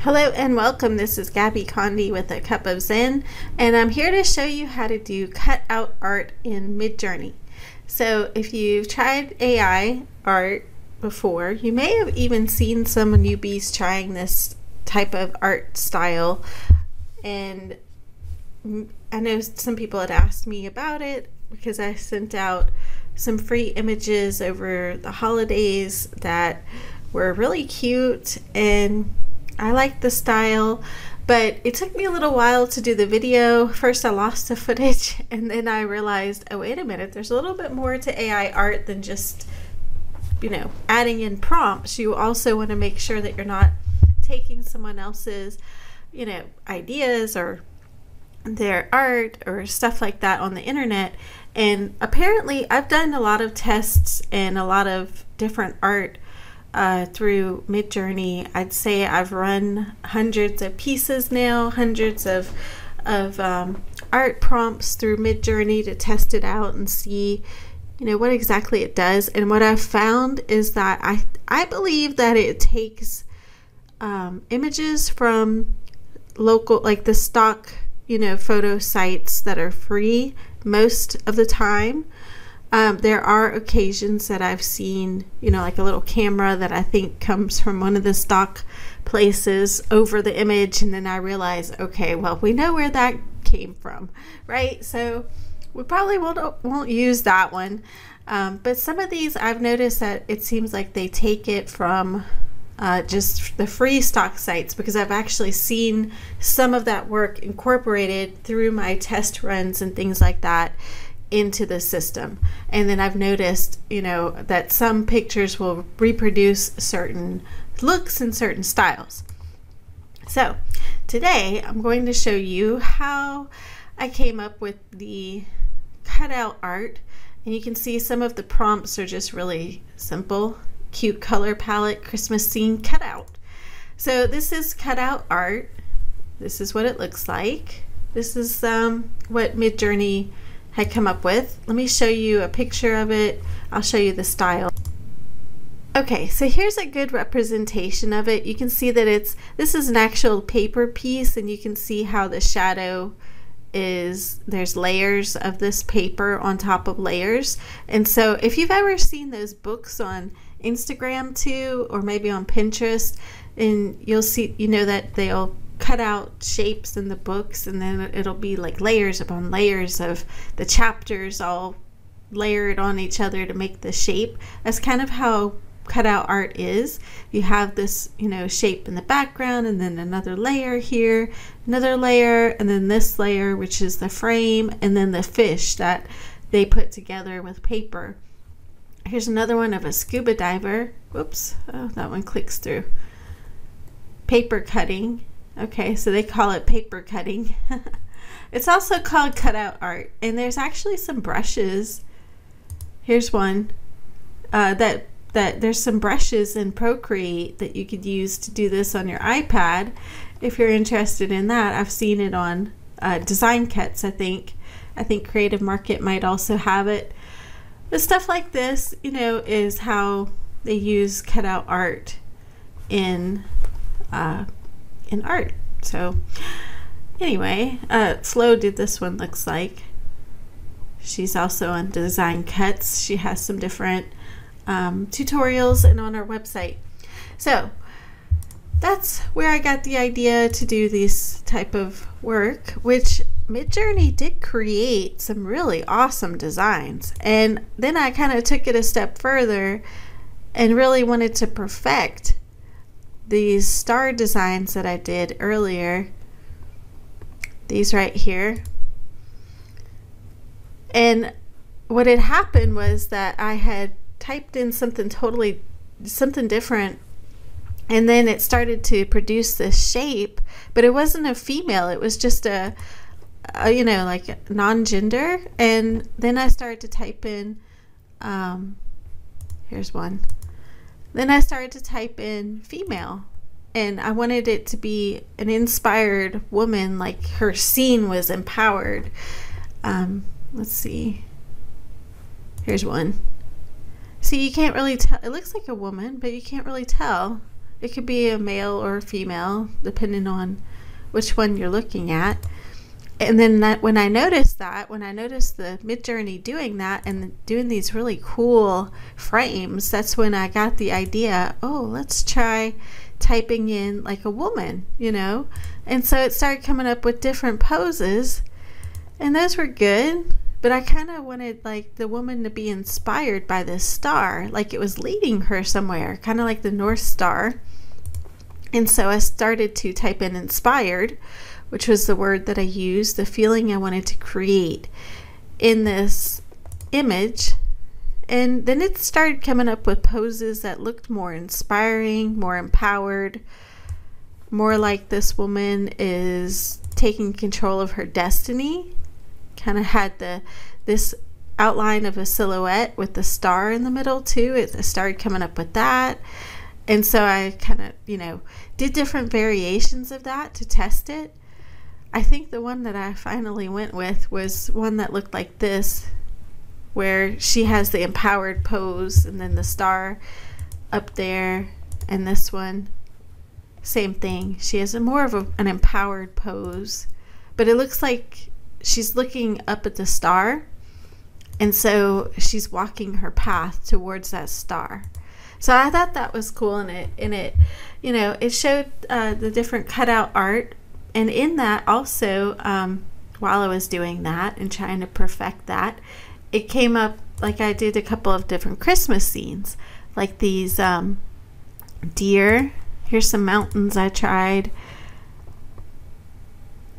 Hello and welcome. This is Gabby Condi with A Cup of Zen, and I'm here to show you how to do cutout art in MidJourney. So if you've tried AI art before, you may have even seen some newbies trying this type of art style, and I know some people had asked me about it because I sent out some free images over the holidays that were really cute, and I like the style, but it took me a little while to do the video. First I lost the footage, and then I realized, oh wait a minute, there's a little bit more to AI art than just, adding in prompts. You also want to make sure that you're not taking someone else's, ideas or their art or stuff like that on the internet. And apparently I've done a lot of tests and a lot of different art through MidJourney. I'd say I've run hundreds of pieces now, hundreds of art prompts through MidJourney to test it out and see, what exactly it does. And what I've found is that I believe that it takes images from local, like the stock, photo sites that are free most of the time. There are occasions that I've seen, like a little camera that I think comes from one of the stock places over the image, and then I realize, okay, well, we know where that came from, right? So we probably won't use that one. But some of these I've noticed that it seems like they take it from just the free stock sites, because I've actually seen some of that work incorporated through my test runs and things like that into the system. And then I've noticed, that some pictures will reproduce certain looks and certain styles. So today I'm going to show you how I came up with the cutout art, and you can see some of the prompts are just really simple. Cute color palette, Christmas scene, cutout. So this is cutout art. This is what it looks like. This is what MidJourney had come up with. Let me show you a picture of it. I'll show you the style. Okay, so here's a good representation of it. You can see that this is an actual paper piece, and you can see how the shadow is, there's layers of this paper on top of layers. And so if you've ever seen those books on Instagram too, or maybe on Pinterest, and you'll see, that they'll cut out shapes in the books, and then it'll be like layers upon layers of the chapters all layered on each other to make the shape. That's kind of how cutout art is. You have this, shape in the background, and then another layer here, another layer, and then this layer, which is the frame, and then the fish that they put together with paper. Here's another one of a scuba diver. Whoops, oh, that one clicks through. Paper cutting. Okay, so they call it paper cutting. It's also called cutout art, and there's actually some brushes. Here's one that there's some brushes in Procreate that you could use to do this on your iPad if you're interested in that. I've seen it on design kits. I think Creative Market might also have it. But stuff like this, is how they use cutout art in art. So anyway, Flo did this one, looks like. She's also on Design Cuts. She has some different tutorials and on our website. So that's where I got the idea to do this type of work, which MidJourney did create some really awesome designs. And then I kind of took it a step further and really wanted to perfect these star designs that I did earlier, these right here. And what had happened was that I had typed in something different, and then it started to produce this shape, but it wasn't a female, it was just a like non-gender. And then I started to type in here's one. Then I started to type in female, and I wanted it to be an inspired woman, like her scene was empowered. Let's see. Here's one. See, you can't really tell. It looks like a woman, but you can't really tell. It could be a male or a female, depending on which one you're looking at. And then when I noticed the MidJourney doing that and doing these really cool frames, that's when I got the idea, oh, let's try typing in like a woman, you know? And so it started coming up with different poses, and those were good, but I kind of wanted like the woman to be inspired by this star, like it was leading her somewhere, kind of like the North Star. And so I started to type in inspired, which was the word that I used, the feeling I wanted to create in this image. And then it started coming up with poses that looked more inspiring, more empowered, more like this woman is taking control of her destiny. Kind of had this outline of a silhouette with the star in the middle too. I started coming up with that. And so I kind of, you know, did different variations of that to test it. I think the one that I finally went with was one that looked like this, where she has the empowered pose and then the star up there, and this one, same thing. She has more of an empowered pose, but it looks like she's looking up at the star, and so she's walking her path towards that star. So I thought that was cool, and it you know, it showed the different cutout art. And in that also, while I was doing that and trying to perfect that, it came up like I did a couple of different Christmas scenes, like these deer. Here's some mountains I tried.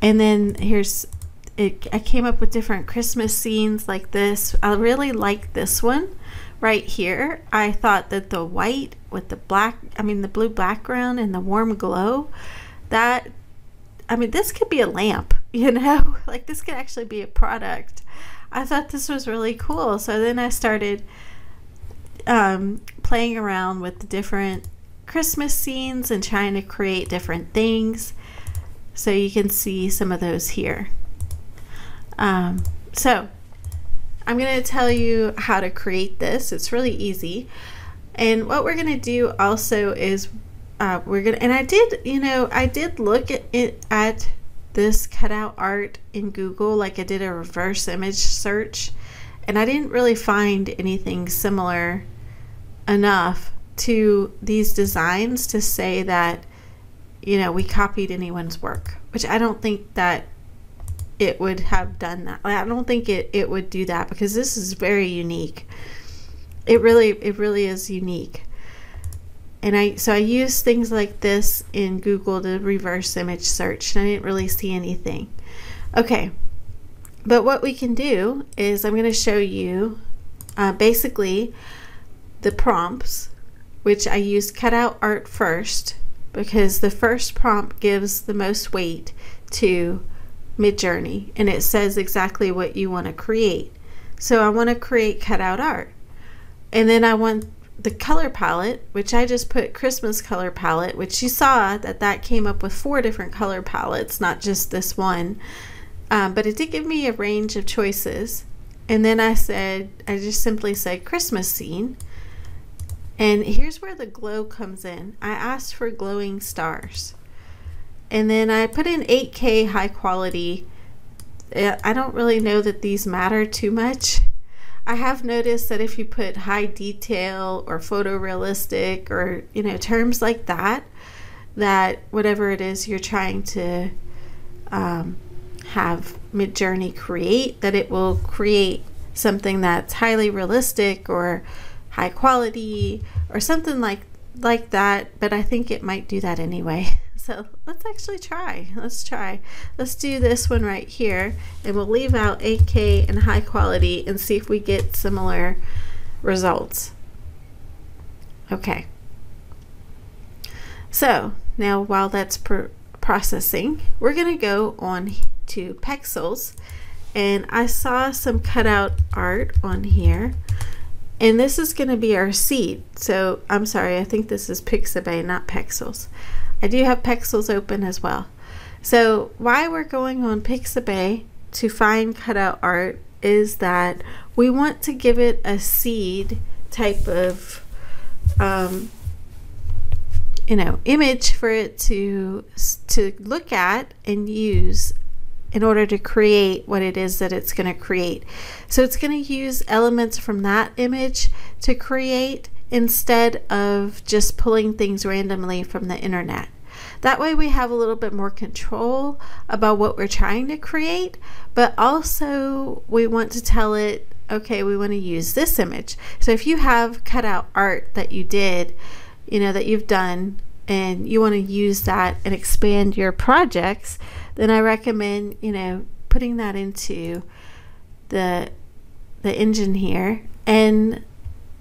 And then I came up with different Christmas scenes like this. I really like this one right here. I thought that the white with the the blue background and the warm glow, this could be a lamp, you know, like this could actually be a product. I thought this was really cool. So then I started playing around with the different Christmas scenes and trying to create different things. So you can see some of those here. So I'm going to tell you how to create this. It's really easy. And what we're going to do also is I did look at this cutout art in Google, like I did a reverse image search, and I didn't really find anything similar enough to these designs to say that, you know, we copied anyone's work, which I don't think that it would have done that. I don't think it would do that, because this is very unique. It really is unique. And I used things like this in Google to reverse image search, and I didn't really see anything. Okay, but what we can do is I'm going to show you basically the prompts, which I used cutout art first, because the first prompt gives the most weight to MidJourney, and it says exactly what you want to create. So I want to create cutout art, and then I want the color palette, which I just put Christmas color palette, which you saw that came up with 4 different color palettes, not just this one, but it did give me a range of choices. And then I just simply said Christmas scene, and here's where the glow comes in. I asked for glowing stars, and then I put in 8K high quality. I don't really know that these matter too much. I have noticed that if you put high detail or photorealistic or, you know, terms like that, that whatever it is you're trying to have MidJourney create, that it will create something that's highly realistic or high quality or something like that. But I think it might do that anyway. So let's actually try. Let's do this one right here, and we'll leave out 8K and high quality and see if we get similar results. Okay. So now while that's processing, we're going to go on to Pexels, and I saw some cutout art on here, and this is going to be our seed. So I'm sorry, I think this is Pixabay, not Pexels. I do have Pexels open as well. So why we're going on Pixabay to find cutout art is that we want to give it a seed type of image for it to look at and use in order to create what it is that it's going to create. So it's going to use elements from that image to create instead of just pulling things randomly from the internet. That way we have a little bit more control about what we're trying to create, but also we want to tell it, okay, we want to use this image. So if you have cutout art that you did, that you've done, and you want to use that and expand your projects, then I recommend, putting that into the engine here, and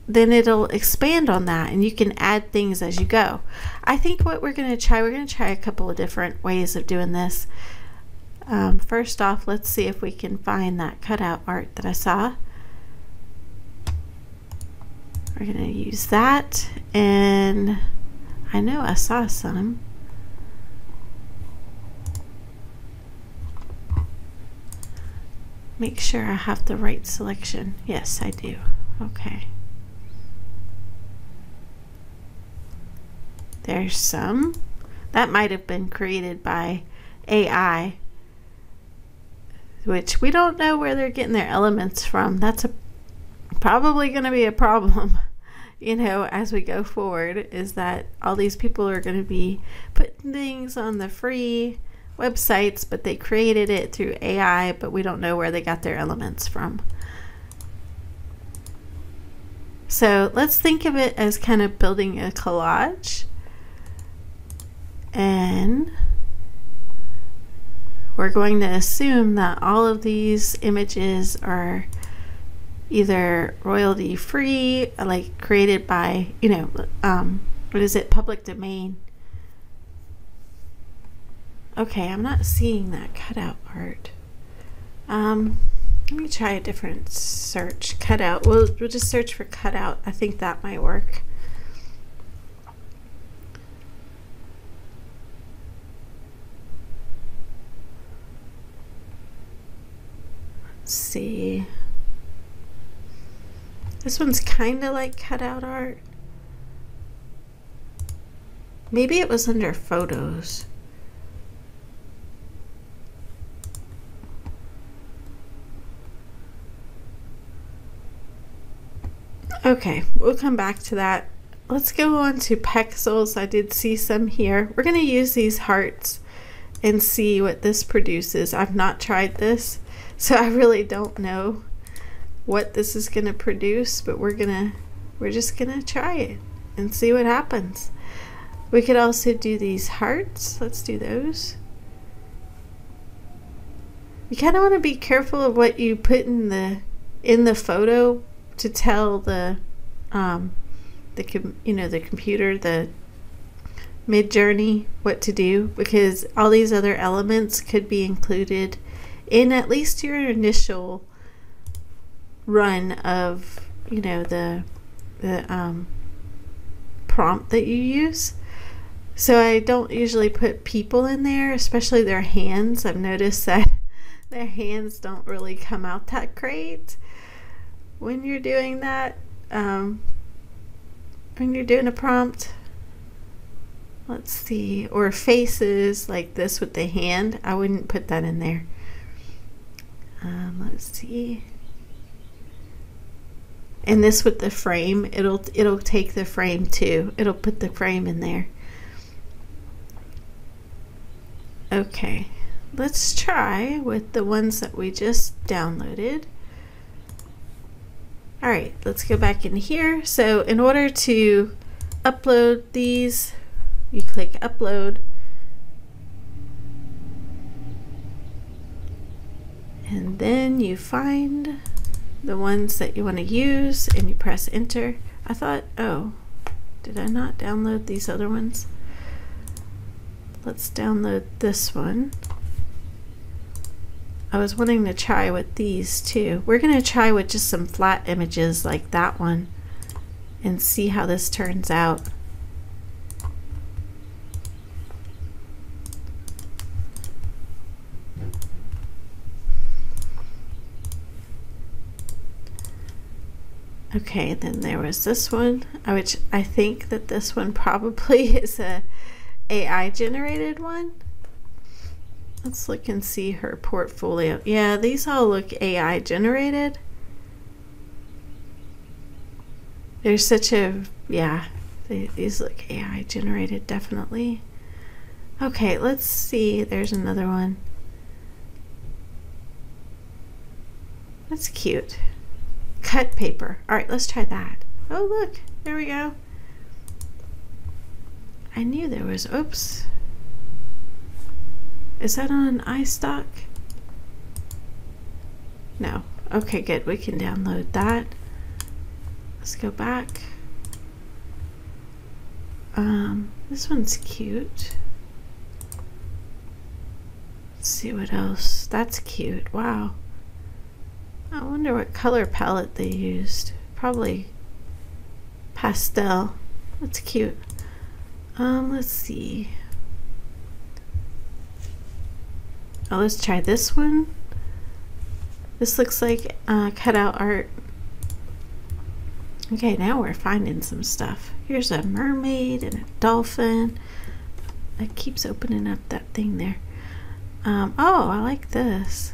then it'll expand on that and you can add things as you go. I think what we're going to try a couple of different ways of doing this. First off, let's see if we can find that cutout art that I saw. We're going to use that, and I know I saw some. Make sure I have the right selection. Yes, I do. Okay. There's some. That might have been created by AI, which we don't know where they're getting their elements from. That's probably going to be a problem, as we go forward, is that all these people are going to be putting things on the free websites, but they created it through AI, but we don't know where they got their elements from. So let's think of it as kind of building a collage. And we're going to assume that all of these images are either royalty free, like created by, what is it, public domain. Okay, I'm not seeing that cutout art. Let me try a different search. Cutout. We'll just search for cutout. I think that might work. See, this one's kind of like cutout art. Maybe it was under photos. Okay, we'll come back to that. Let's go on to pixels. I did see some here. We're going to use these hearts and see what this produces. I've not tried this, so I really don't know what this is going to produce, but we're just going to try it and see what happens. We could also do these hearts. Let's do those. You kind of want to be careful of what you put in the photo to tell the computer, the MidJourney, what to do, because all these other elements could be included in at least your initial run of the prompt that you use. So I don't usually put people in there, especially their hands. I've noticed that their hands don't really come out that great when you're doing that, when you're doing a prompt. Let's see, or faces like this with the hand, I wouldn't put that in there. Let's see, and this with the frame, it'll take the frame too. It'll put the frame in there. Okay, let's try with the ones that we just downloaded. All right, let's go back in here. So in order to upload these, you click upload, and then you find the ones that you want to use and you press enter. I thought, oh, did I not download these other ones? Let's download this one. I was wanting to try with these too. We're going to try with just some flat images like that one and see how this turns out. Okay, then there was this one, which I think that this one probably is a AI generated one. Let's look and see her portfolio. Yeah, these all look AI generated. There's such a, yeah, these look AI generated, definitely. Okay, let's see. There's another one. That's cute. Cut paper. All right, let's try that. Oh, look, there we go. I knew there was, oops. Is that on iStock? No. Okay, good. We can download that. Let's go back. This one's cute. Let's see what else. That's cute. Wow. I wonder what color palette they used. Probably pastel. That's cute. Let's see. Oh, let's try this one. This looks like cutout art. Okay, now we're finding some stuff. Here's a mermaid and a dolphin. It keeps opening up that thing there. Oh, I like this.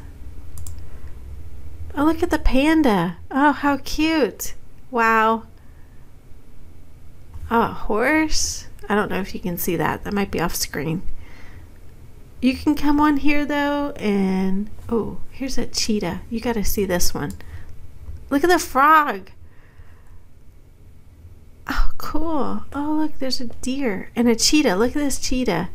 Oh, look at the panda. Oh, how cute. Wow. Oh, a horse. I don't know if you can see that. That might be off screen. You can come on here though, and oh, here's a cheetah. You got to see this one. Look at the frog. Oh, cool. Oh, look, there's a deer and a cheetah. Look at this cheetah.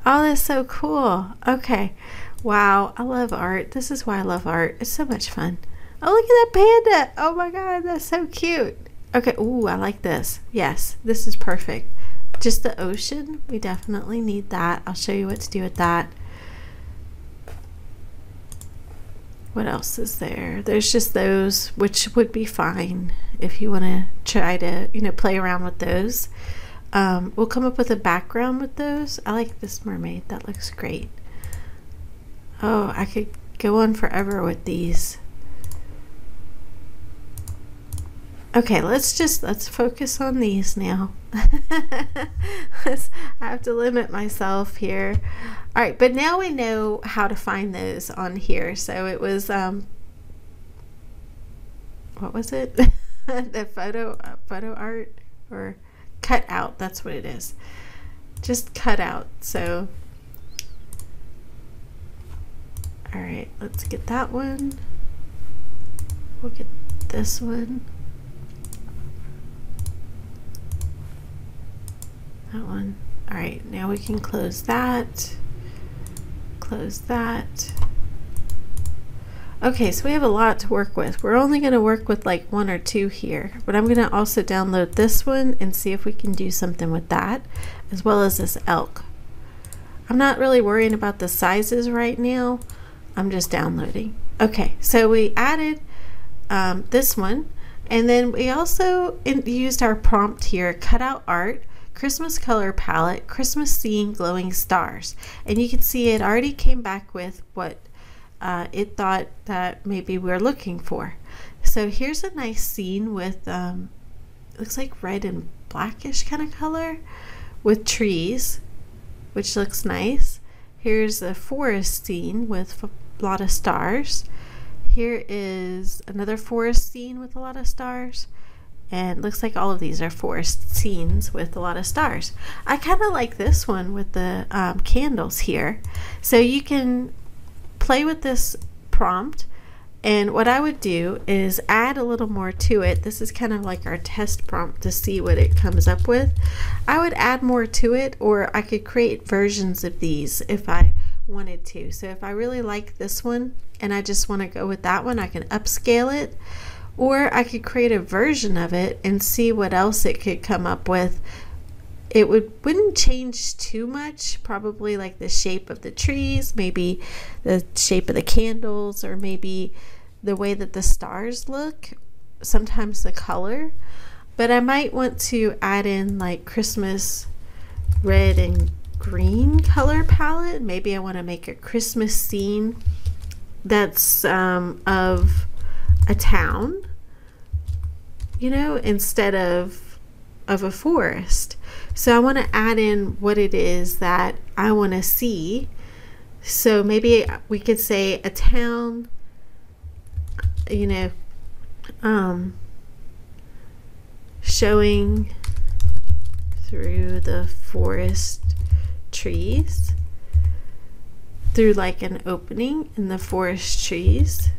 Oh, that's so cool. Okay. Wow, I love art. This is why I love art. It's so much fun. Oh, look at that panda. Oh my God, that's so cute. Okay, ooh, I like this. Yes, this is perfect. Just the ocean, we definitely need that. I'll show you what to do with that. What else is there? There's just those, which would be fine if you want to try to, you know, play around with those. We'll come up with a background with those. I like this mermaid. That looks great. Oh, I could go on forever with these. Okay, let's focus on these now. I have to limit myself here. All right, but now we know how to find those on here. So it was what was it? The photo art or cut out. That's what it is. Just cut out. So all right, let's get that one. We'll get this one. That one. All right, now we can close that. Close that. Okay, so we have a lot to work with. We're only going to work with like one or two here, but I'm going to also download this one and see if we can do something with that, as well as this elk. I'm not really worrying about the sizes right now. I'm just downloading. Okay, so we added this one, and then we also used our prompt here, cutout art, Christmas color palette, Christmas scene, glowing stars. And you can see it already came back with what it thought that maybe we're looking for. So here's a nice scene with, looks like red and blackish kind of color with trees, which looks nice. Here's a forest scene with a lot of stars. Here is another forest scene with a lot of stars. And looks like all of these are forest scenes with a lot of stars. I kind of like this one with the candles here. So you can play with this prompt, and what I would do is add a little more to it. This is kind of like our test prompt to see what it comes up with. I would add more to it, or I could create versions of these if I wanted to. So if I really like this one and I just want to go with that one, I can upscale it. Or I could create a version of it and see what else it could come up with. It wouldn't change too much, probably like the shape of the trees, maybe the shape of the candles, or maybe the way that the stars look, sometimes the color. But I might want to add in like Christmas red and green color palette. Maybe I want to make a Christmas scene that's of a town, you know, instead of a forest. So I want to add in what it is that I want to see. So maybe we could say a town, you know, showing through the forest trees, through like an opening in the forest trees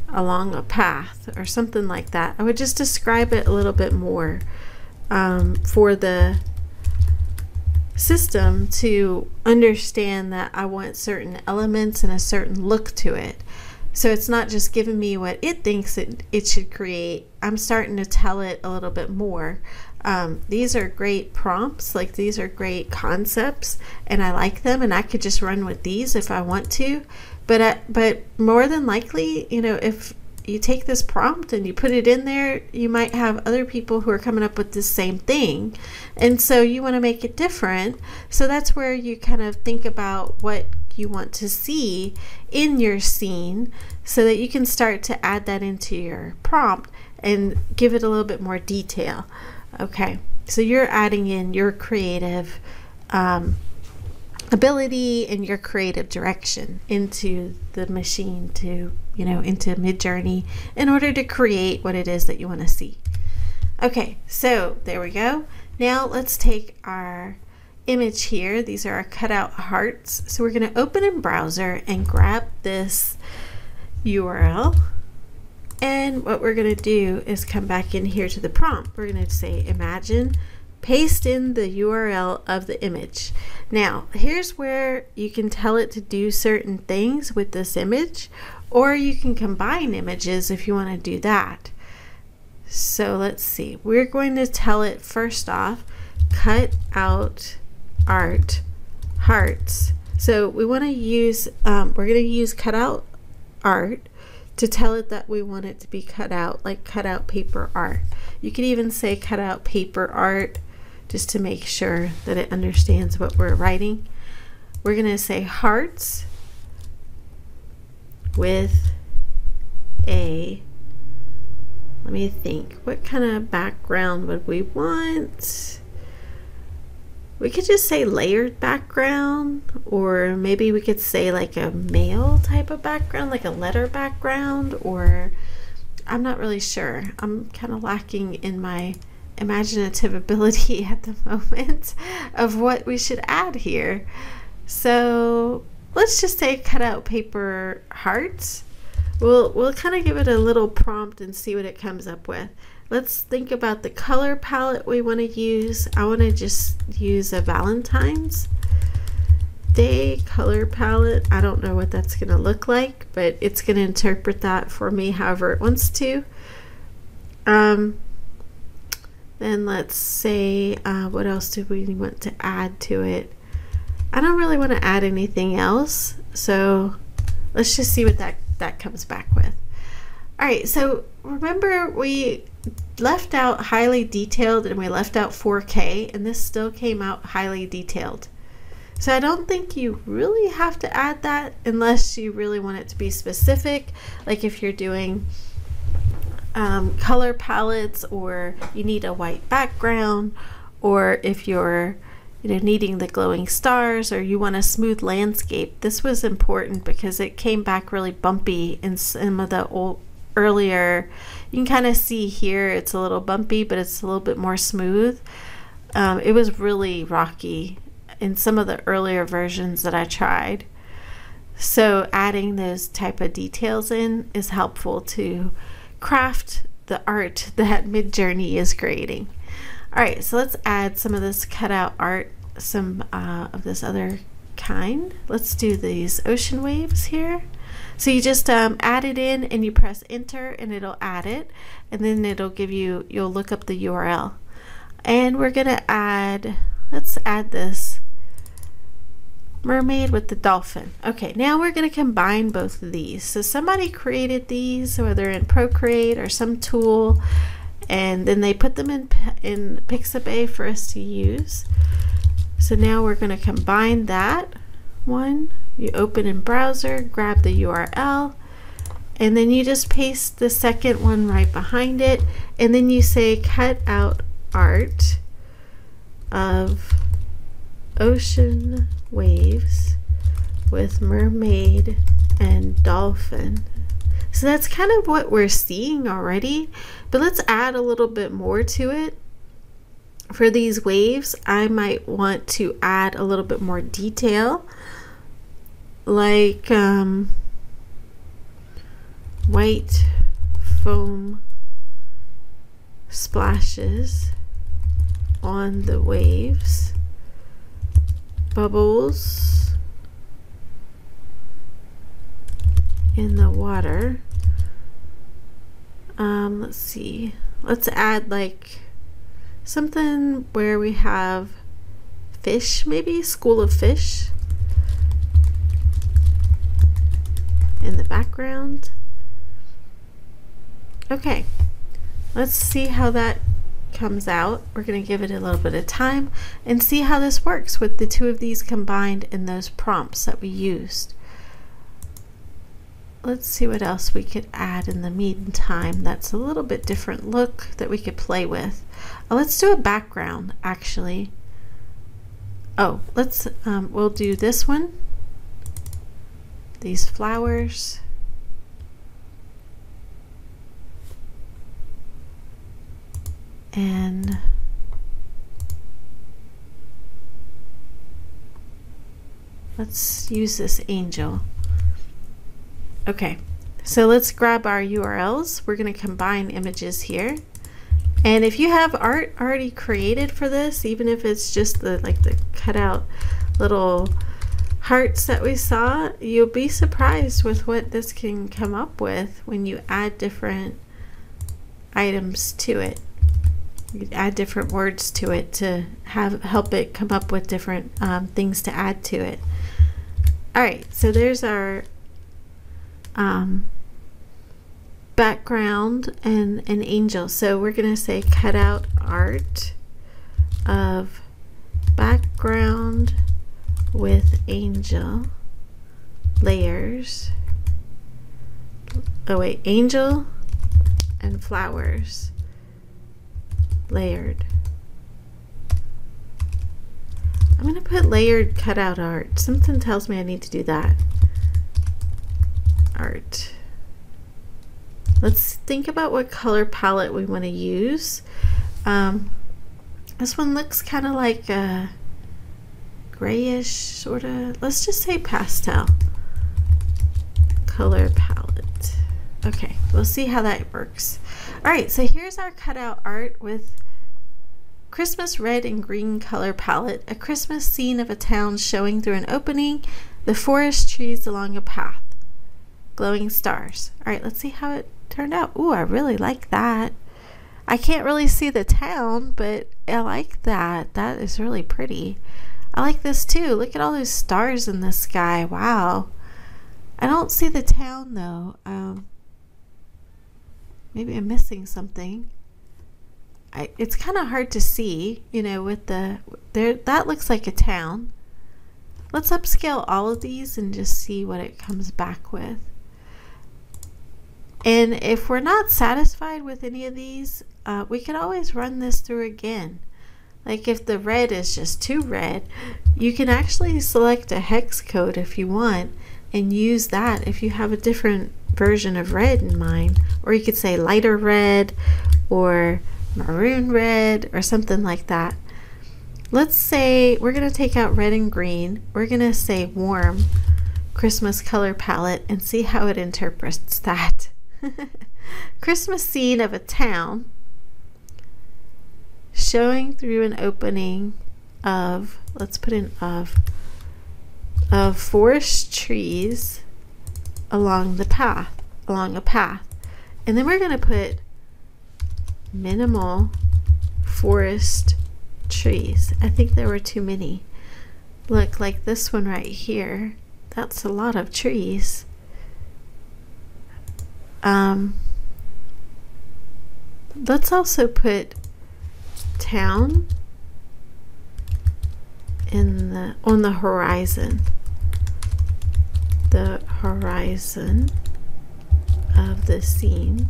along a path or something like that. I would just describe it a little bit more for the system to understand that I want certain elements and a certain look to it. So it's not just giving me what it thinks it should create. I'm starting to tell it a little bit more. These are great prompts, like these are great concepts, and I like them, and I could just run with these if I want to. But more than likely, you know, if you take this prompt and you put it in there, you might have other people who are coming up with the same thing, and so you want to make it different. So that's where you kind of think about what you want to see in your scene so that you can start to add that into your prompt and give it a little bit more detail. Okay, so you're adding in your creative ability and your creative direction into the machine, to, you know, into MidJourney, in order to create what it is that you want to see. Okay, so there we go. Now let's take our image here. These are our cutout hearts. So we're going to open in browser and grab this URL. And what we're going to do is come back in here to the prompt. We're going to say imagine, paste in the URL of the image. Now, here's where you can tell it to do certain things with this image, or you can combine images if you want to do that. So let's see. We're going to tell it first off, cut out art hearts. So we want to use, we're going to use cutout art to tell it that we want it to be cut out, like cut out paper art. You could even say cut out paper art just to make sure that it understands what we're writing. We're going to say hearts with a, let me think, what kind of background would we want? We could just say layered background, or maybe we could say like a mail type of background, like a letter background, or I'm not really sure. I'm kind of lacking in my imaginative ability at the moment of what we should add here. So let's just say cut out paper hearts. We'll kind of give it a little prompt and see what it comes up with. Let's think about the color palette we want to use. I want to just use a Valentine's Day color palette. I don't know what that's going to look like, but it's going to interpret that for me however it wants to. Then let's say, what else do we want to add to it? I don't really want to add anything else, so let's just see what that comes back with. All right, so remember we left out highly detailed and we left out 4K, and this still came out highly detailed. So I don't think you really have to add that unless you really want it to be specific, like if you're doing color palettes, or you need a white background, or if you're, you know, needing the glowing stars, or you want a smooth landscape. This was important because it came back really bumpy in some of the earlier. You can kind of see here it's a little bumpy, but it's a little bit more smooth. It was really rocky in some of the earlier versions that I tried. So adding those type of details in is helpful to craft the art that MidJourney is creating. All right, so let's add some of this cutout art, some of this other kind. Let's do these ocean waves here. So you just add it in and you press enter and it'll add it, and then it'll give you, you'll look up the URL. And we're gonna add, let's add this mermaid with the dolphin. Okay, now we're going to combine both of these. So somebody created these, whether in Procreate or some tool, and then they put them in Pixabay for us to use. So now we're going to combine that one. You open in browser, grab the URL, and then you just paste the second one right behind it, and then you say cut out art of ocean waves with mermaid and dolphin. So that's kind of what we're seeing already, but let's add a little bit more to it. For these waves, I might want to add a little bit more detail, like white foam splashes on the waves, bubbles in the water. Let's see, let's add like something where we have fish, maybe school of fish in the background. Okay, let's see how that comes out. We're going to give it a little bit of time and see how this works with the two of these combined in those prompts that we used. Let's see what else we could add in the meantime that's a little bit different look that we could play with. Let's do a background actually. Oh, let's we'll do this one, these flowers, and let's use this angel. Okay, so let's grab our URLs. We're going to combine images here, and if you have art already created for this, even if it's just the cutout little hearts that we saw, you'll be surprised with what this can come up with when you add different items to it. You add different words to it to help it come up with different things to add to it. All right, so there's our background and an angel. So we're going to say cut out art of background with angel layers. Oh wait, angel and flowers layered. I'm going to put layered cutout art. Something tells me I need to do that. Art. Let's think about what color palette we want to use. This one looks kind of like a grayish sort of. Let's just say pastel color palette. Okay, we'll see how that works. All right, so here's our cutout art with Christmas red and green color palette, a Christmas scene of a town showing through an opening, the forest trees along a path, glowing stars. All right, let's see how it turned out. Ooh, I really like that. I can't really see the town, but I like that. That is really pretty. I like this too. Look at all those stars in the sky. Wow. I don't see the town though. Maybe I'm missing something. It's kind of hard to see, you know, with that looks like a town. Let's upscale all of these and just see what it comes back with. And if we're not satisfied with any of these, we can always run this through again. Like if the red is just too red, you can actually select a hex code if you want and use that if you have a different version of red in mind. Or you could say lighter red or maroon red or something like that. Let's say we're going to take out red and green. We're going to say warm Christmas color palette and see how it interprets that. Christmas scene of a town showing through an opening of, let's put in of forest trees along a path. And then we're going to put minimal forest trees. I think there were too many. Look, like this one right here. That's a lot of trees. Let's also put town in on the horizon. The horizon of the scene.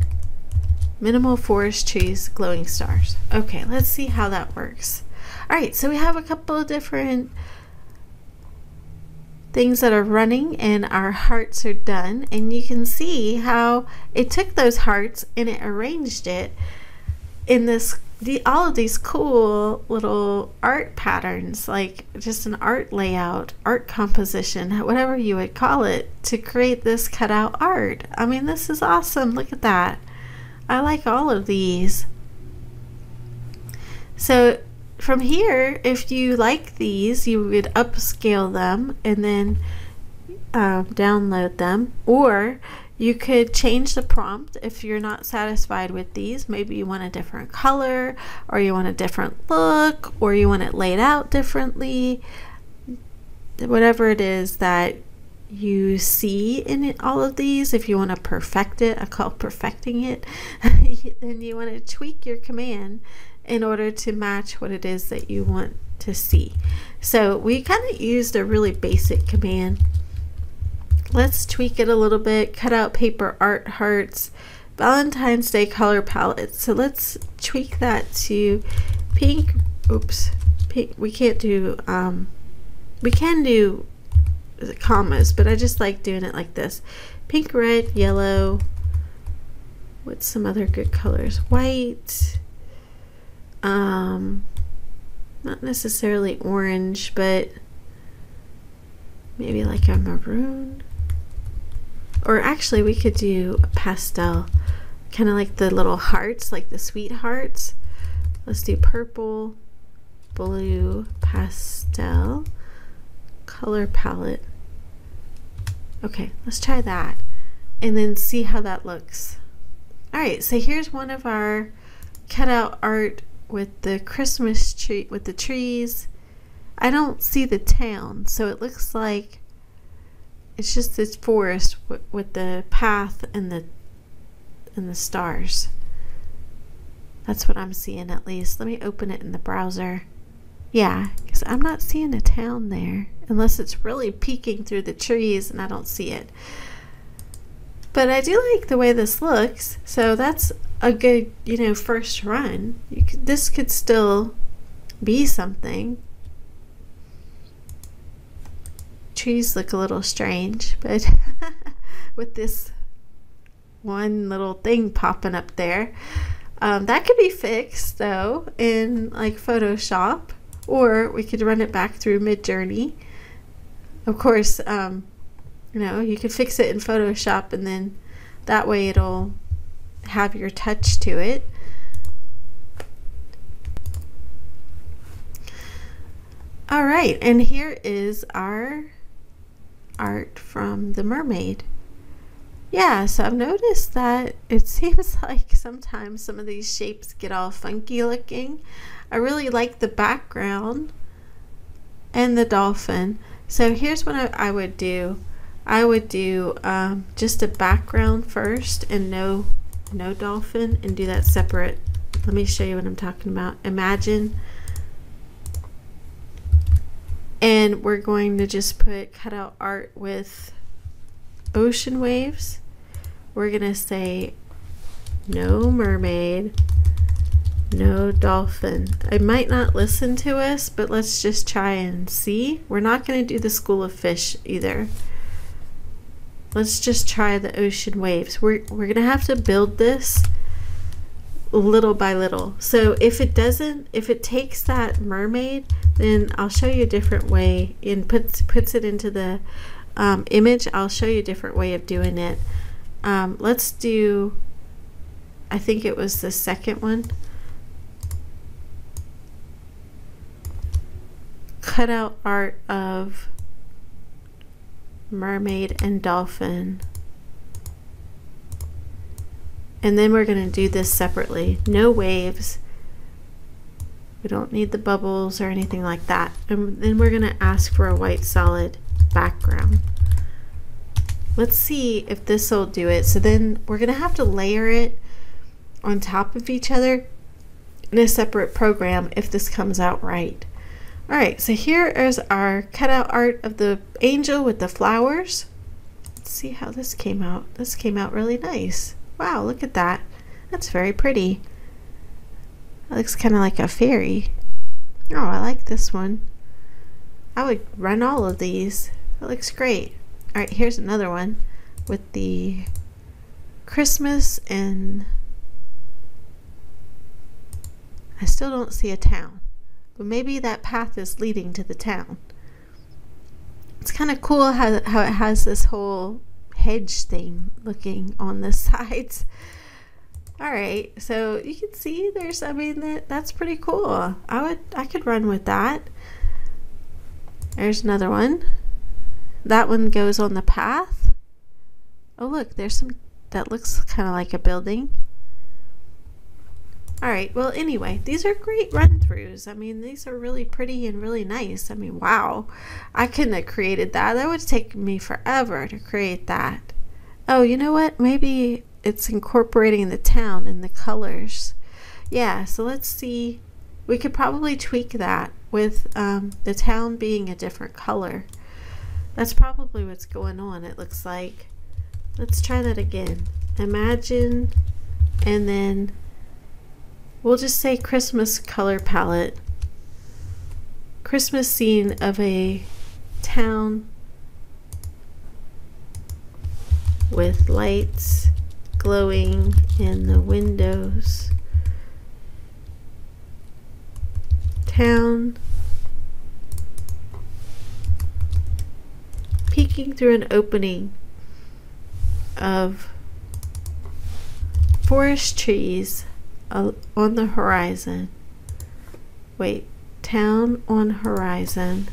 Minimal forest trees, glowing stars. Okay, let's see how that works. All right, so we have a couple of different things that are running and our hearts are done, and you can see how it took those hearts and it arranged it in all of these cool little art patterns, like just an art layout, art composition, whatever you would call it, to create this cutout art. I mean, this is awesome. Look at that. I like all of these. So from here, if you like these, you would upscale them and then download them, or you could change the prompt if you're not satisfied with these. Maybe you want a different color, or you want a different look, or you want it laid out differently. Whatever it is that you see in all of these, if you want to perfect it, I call perfecting it, then you want to tweak your command in order to match what it is that you want to see. So we kind of used a really basic command. Let's tweak it a little bit. Cut out paper art hearts, Valentine's Day color palette. So let's tweak that to pink. Oops, pink. We can't do we can do commas, but I just like doing it like this. Pink, red, yellow. What's some other good colors? White. Not necessarily orange, but maybe like a maroon. Or actually we could do a pastel, kind of like the little hearts, like the sweethearts. Let's do purple, blue, pastel, color palette. Okay, let's try that and then see how that looks. Alright, so here's one of our cutout art with the Christmas tree, with the trees. I don't see the town, so it looks like it's just this forest with the path and the stars. That's what I'm seeing, at least. Let me open it in the browser. Yeah, because I'm not seeing a town there unless it's really peeking through the trees and I don't see it. But I do like the way this looks, so that's a good, first run. This could still be something. Trees look a little strange, but with this one little thing popping up there, that could be fixed though in like Photoshop, or we could run it back through MidJourney. Of course, you could fix it in Photoshop, and then that way it'll have your touch to it. All right, and here is our art from the mermaid. Yeah, so I've noticed that it seems like sometimes some of these shapes get all funky looking. I really like the background and the dolphin. So here's what I would do. I would do just a background first and no dolphin, and do that separate. Let me show you what I'm talking about. Imagine. And we're going to just put cutout art with ocean waves. We're going to say no mermaid, no dolphin. It might not listen to us, but let's just try and see. We're not going to do the school of fish either. Let's just try the ocean waves. We're going to have to build this little by little. So if it takes that mermaid, then I'll show you a different way and puts it into the image. I'll show you a different way of doing it. Let's do, I think it was the second one. Cutout art of mermaid and dolphin. And then we're going to do this separately. No waves. We don't need the bubbles or anything like that. And then we're going to ask for a white solid background. Let's see if this will do it. So then we're going to have to layer it on top of each other in a separate program if this comes out right. Alright, so here is our cutout art of the angel with the flowers. Let's see how this came out. This came out really nice. Wow, look at that. That's very pretty. It looks kind of like a fairy. Oh, I like this one. I would run all of these. It looks great. Alright, here's another one with the Christmas, and I still don't see a town. But maybe that path is leading to the town. It's kind of cool how it has this whole hedge thing looking on the sides. Alright, so you can see there's, I mean, that's pretty cool. I could run with that. There's another one. That one goes on the path. Oh look, there's some, that looks kind of like a building. Alright, well anyway, these are great run-throughs. I mean, these are really pretty and really nice. I mean, wow. I couldn't have created that. That would have taken me forever to create that. Oh, you know what? Maybe it's incorporating the town and the colors. Yeah, so let's see. We could probably tweak that with the town being a different color. That's probably what's going on, it looks like. Let's try that again. Imagine, and then we'll just say Christmas color palette. Christmas scene of a town with lights glowing in the windows. Town peeking through an opening of forest trees on the horizon. Wait, town on horizon,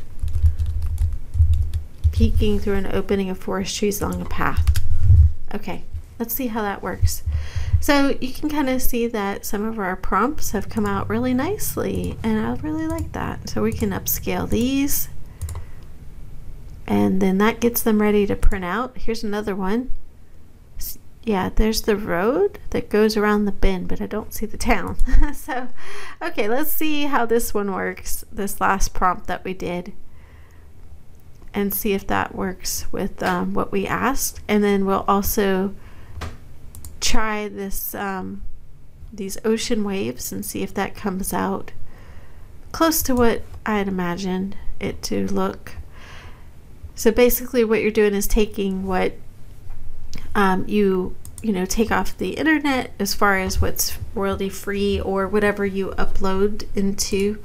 peeking through an opening of forest trees along a path. Okay, let's see how that works. So you can kind of see that some of our prompts have come out really nicely, and I really like that. So we can upscale these, and then that gets them ready to print out. Here's another one. Yeah, there's the road that goes around the bend, but I don't see the town. So, okay, let's see how this one works, this last prompt that we did, and see if that works with what we asked. And then we'll also try this these ocean waves and see if that comes out close to what I had imagined it to look. So basically what you're doing is taking what you know, take off the internet as far as what's royalty free, or whatever you upload into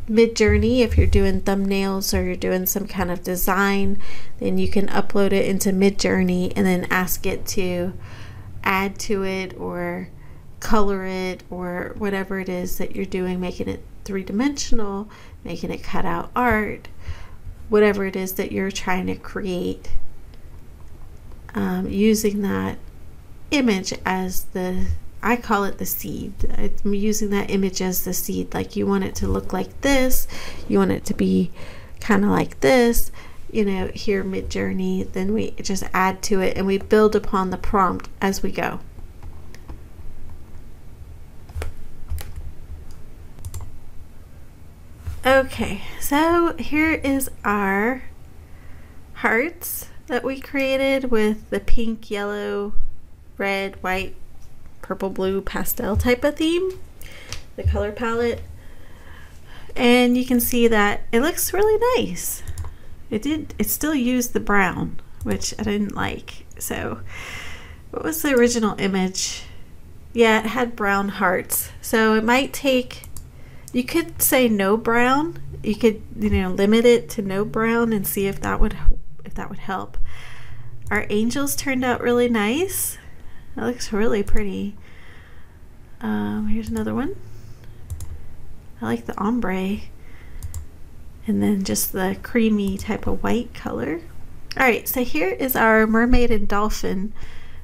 MidJourney. If you're doing thumbnails or you're doing some kind of design, then you can upload it into MidJourney and then ask it to add to it or color it or whatever it is that you're doing, making it three-dimensional, making it cut out art, whatever it is that you're trying to create, using that image as the, I call it the seed. I'm using that image as the seed. Like, you want it to look like this, you want it to be kind of like this, you know, here MidJourney. Then we just add to it and we build upon the prompt as we go. Okay, so here is our hearts that we created with the pink, yellow, red, white, purple, blue, pastel type of theme, the color palette. And you can see that it looks really nice. It still used the brown, which I didn't like. So what was the original image? Yeah, it had brown hearts. So it might take, you could say no brown. You could, you know, limit it to no brown and see if that would help. Our angels turned out really nice. That looks really pretty. Here's another one. I like the ombre. And then just the creamy type of white color. Alright, so here is our mermaid and dolphin.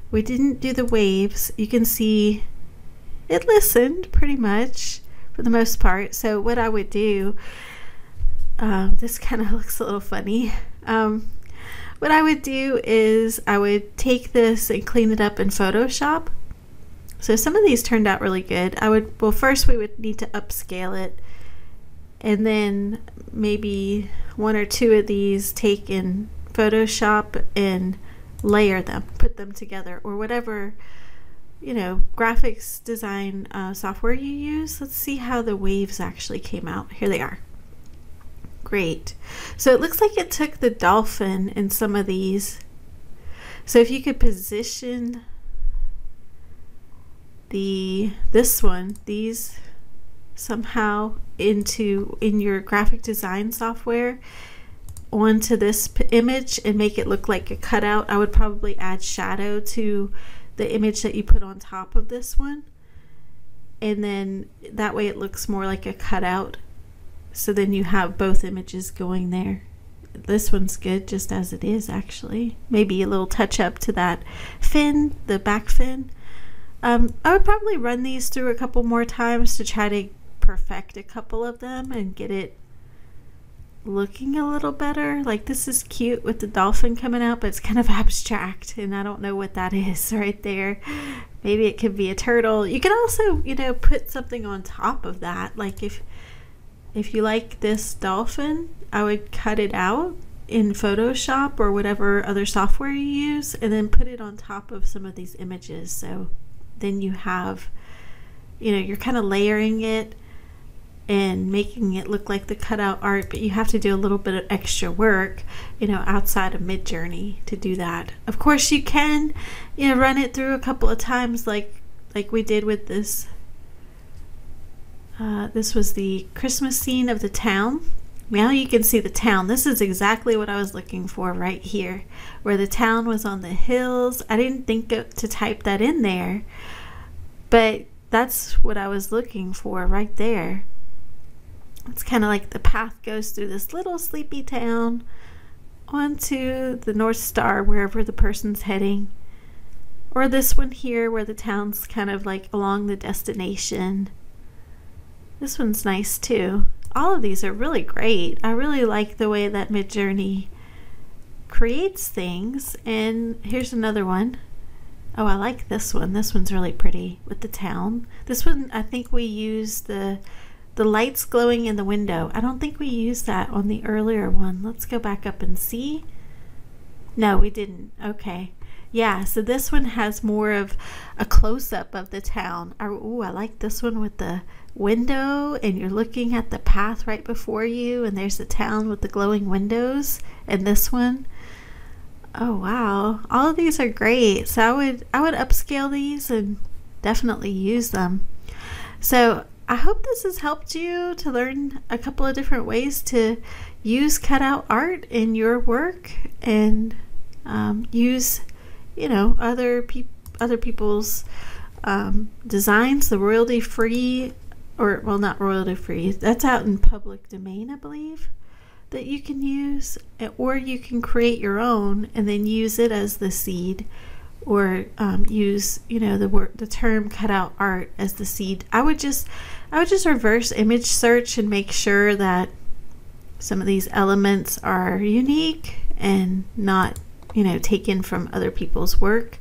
We didn't do the waves. You can see it listened pretty much for the most part. So what I would do, this kind of looks a little funny. What I would do is I would take this and clean it up in Photoshop. So some of these turned out really good. Well, first we would need to upscale it, and then maybe one or two of these take in Photoshop and layer them, put them together, or whatever, you know, graphics design software you use. Let's see how the waves actually came out. Here they are. Great. So it looks like it took the dolphin in some of these. So if you could position this one, these somehow in your graphic design software onto this image and make it look like a cutout. I would probably add shadow to the image that you put on top of this one, and then that way it looks more like a cutout, so then you have both images going there. This one's good just as it is, actually. Maybe a little touch up to that fin, the back fin. I would probably run these through a couple more times to try to perfect a couple of them and get it looking a little better. Like, this is cute with the dolphin coming out, but it's kind of abstract and I don't know what that is right there. Maybe it could be a turtle. You can also, you know, put something on top of that. Like if you like this dolphin, I would cut it out in Photoshop or whatever other software you use and then put it on top of some of these images. So then you have, you know, you're kind of layering it and making it look like the cutout art, but you have to do a little bit of extra work, you know, outside of MidJourney to do that. Of course you can, you know, run it through a couple of times like we did with this. This was the Christmas scene of the town. Now you can see the town. This is exactly what I was looking for right here, where the town was on the hills. I didn't think to type that in there, but that's what I was looking for right there. It's kind of like the path goes through this little sleepy town onto the North Star, wherever the person's heading. Or this one here where the town's kind of like along the destination. This one's nice too. All of these are really great. I really like the way that MidJourney creates things. And here's another one. Oh, I like this one. This one's really pretty with the town. This one, I think we used the lights glowing in the window. I don't think we used that on the earlier one. Let's go back up and see. No, we didn't. Okay. Yeah, so this one has more of a close-up of the town. Oh, I like this one with the window, and you're looking at the path right before you, and there's the town with the glowing windows. And this one, oh wow, all of these are great. So I would upscale these and definitely use them. So I hope this has helped you to learn a couple of different ways to use cutout art in your work and use, you know, other people's designs, the royalty-free, or well, not royalty-free, that's out in public domain, I believe, that you can use, or you can create your own and then use it as the seed, or use, you know, the term cutout art as the seed. I would just reverse image search and make sure that some of these elements are unique and not, you know, taken from other people's work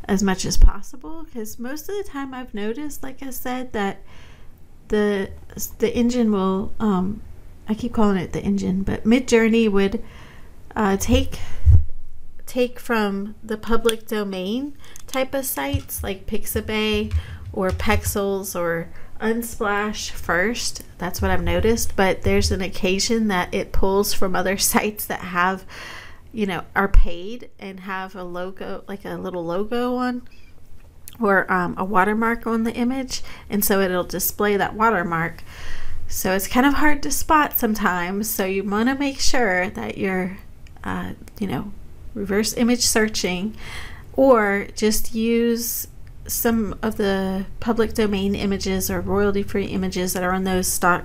as much as possible, because most of the time I've noticed, like I said, that the engine will I keep calling it the engine, but MidJourney would take from the public domain type of sites like Pixabay or Pexels or Unsplash first. That's what I've noticed, but there's an occasion that it pulls from other sites that have, you know, are paid and have a logo, like a little logo on, or a watermark on the image, and so it'll display that watermark. So it's kind of hard to spot sometimes, so you want to make sure that you're you know, reverse image searching, or just use some of the public domain images or royalty-free images that are on those stock,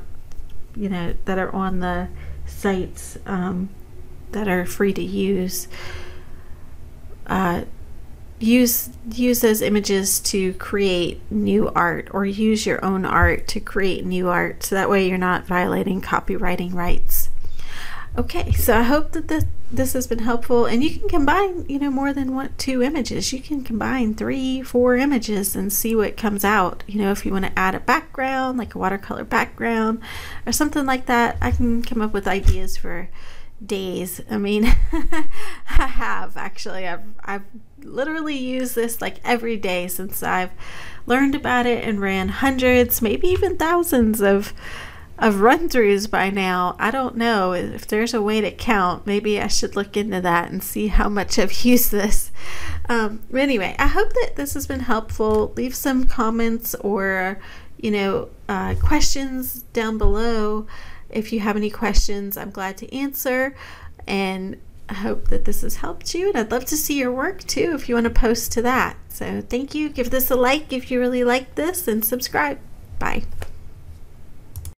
you know, that are on the sites that are free to use. Use those images to create new art, or use your own art to create new art, so that way you're not violating copywriting rights. Okay, so I hope that this has been helpful, and you can combine, you know, more than two images. You can combine 3, 4 images and see what comes out. You know, if you want to add a background, like a watercolor background or something like that, I can come up with ideas for days. I mean, I have actually. I've literally used this like every day since I've learned about it, and ran hundreds, maybe even thousands of run-throughs by now. I don't know if there's a way to count. Maybe I should look into that and see how much I've used this. Anyway, I hope that this has been helpful. Leave some comments or questions down below. If you have any questions, I'm glad to answer, and I hope that this has helped you, and I'd love to see your work too if you want to post to that. So thank you. Give this a like if you really like this, and subscribe. Bye.